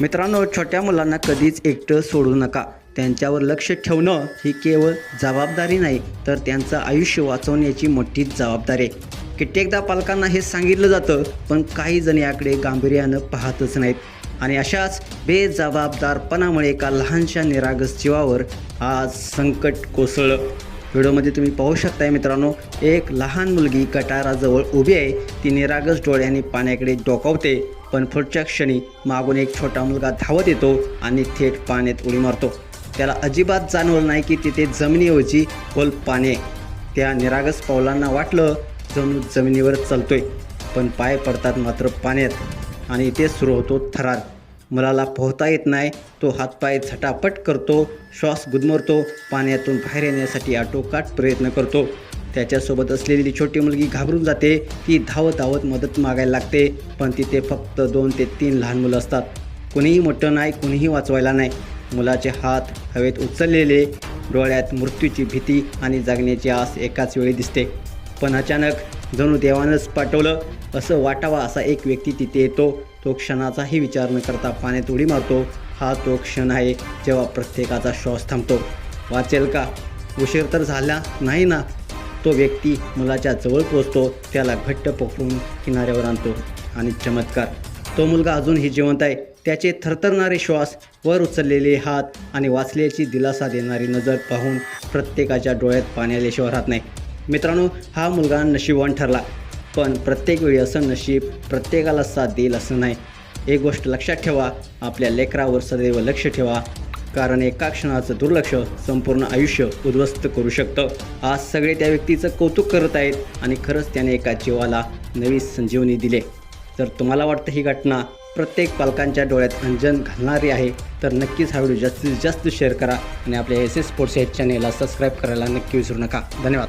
मित्रांनो, छोट्या मुलांना कधीच एकटं सोडू नका. त्यांच्यावर लक्ष ठेवणं ही केवळ जबाबदारी नाही, तर त्यांचं आयुष्य वाचवण्याची मोठी जबाबदारी आहे. कित्येकदा पालकांना हे सांगितलं जातं, पण काही जण याकडे गांभीर्यानं पाहतच नाहीत. आणि अशाच बेजबाबदारपणामुळे एका लहानशा निरागस जीवावर आज संकट कोसळलं. व्हिडिओमध्ये तुम्ही पाहू शकताय मित्रांनो, एक लहान मुलगी गटाराजवळ उभी आहे. ती निरागस डोळ्यांनी पाण्याकडे डोकावते, पण पुढच्या क्षणी मागून एक छोटा मुलगा धावत येतो आणि थेट पाण्यात उडी मारतो. त्याला अजिबात जाणवलं नाही की तिथे जमिनीऐवजी खोल पाणी आहे. त्या निरागस पावलांना वाटलं जणू जमिनीवर चालतोय, पण पाय पडतात मात्र पाण्यात आणि इथे सुरू होतो थरार. मुलाला पोहता येत नाही. तो हातपाय झटापट करतो, श्वास गुदमरतो, पाण्यातून बाहेर येण्यासाठी आटोकाट प्रयत्न करतो. त्याच्यासोबत असलेली छोटी मुलगी घाबरून जाते. ती धावत धावत मदत मागायला लागते, पण तिथे फक्त 2 ते 3 लहान मुलं असतात. कुणीही मोठं नाही, कुणीही वाचवायला नाही. मुलाचे हात हवेत उचललेले, डोळ्यात मृत्यूची भीती आणि जगण्याची आस एकाच वेळी दिसते. पण अचानक जणू देवानंच पाठवलं असं वाटावा असा एक व्यक्ती तिथे येतो. तो क्षणाचाही विचार न करता पाण्यात उडी मारतो. हा तो क्षण आहे जेव्हा प्रत्येकाचा श्वास थांबतो. वाचेल का? उशीर तर झाला नाही ना? तो व्यक्ती मुलाच्या जवळ पोचतो, त्याला घट्ट पकडून किनाऱ्यावर आणतो आणि चमत्कार, तो मुलगा अजूनही जिवंत आहे. त्याचे थरथरणारे श्वास, वर उचललेले हात आणि वाचल्याची दिलासा देणारी नजर पाहून प्रत्येकाच्या डोळ्यात पाणी आल्याशिवाय राहत नाही. मित्रांनो, हा मुलगा नशीबवान ठरला, पण प्रत्येक वेळी असं नशीब प्रत्येकाला साथ देईल असं नाही. एक गोष्ट लक्षात ठेवा, आपल्या लेकरावर सदैव लक्ष ठेवा, कारण एका क्षणाचं दुर्लक्ष संपूर्ण आयुष्य उद्ध्वस्त करू शकतं. आज सगळे त्या व्यक्तीचं कौतुक करत आहेत आणि खरंच त्याने एका जीवाला नवी संजीवनी दिली. जर तुम्हाला वाटतं ही घटना प्रत्येक पालकांच्या डोळ्यात अंजन घालणारी आहे, तर नक्कीच हा व्हिडिओ जास्तीत जास्त शेअर करा आणि आपल्या SS स्पोर्ट्स या चॅनेलला सबस्क्राईब करायला नक्की विसरू नका. धन्यवाद.